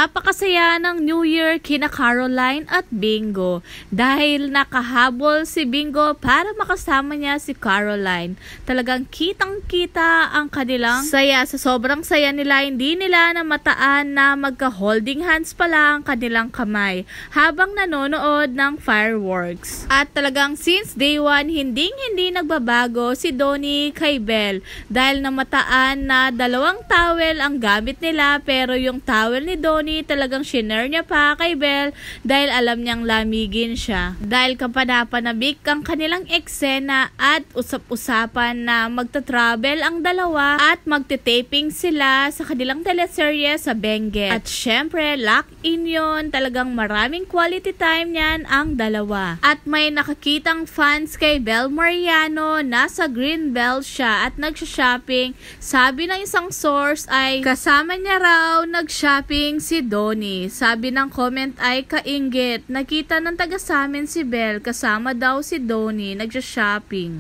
Napakasaya ng New Year kina Caroline at Bingo dahil nakahabol si Bingo para makasama niya si Caroline. Talagang kitang-kita ang kanilang saya. Sa sobrang saya nila, hindi nila namataan na magka-holding hands pala ang kanilang kamay habang nanonood ng fireworks. At talagang since day one, hindi nagbabago si Donnie kay Belle dahil namataan na 2 towel ang gamit nila, pero yung towel ni Donnie talagang shinare niya pa kay Belle dahil alam niyang lamigin siya. Dahil kapanapanabik ang kanilang eksena at usap-usapan na magta-travel ang dalawa at magte-taping sila sa kanilang teleserye sa Benguet. At syempre, lock-in yun. Talagang maraming quality time yan ang dalawa. At may nakakitang fans kay Belle Mariano, nasa Greenbelt siya at nagsha-shopping. Sabi ng isang source ay kasama niya raw nag-shopping si Donnie. Sabi ng comment ay kainggit. Nakita ng taga-samin si Belle kasama daw si Donnie nagsha-shopping.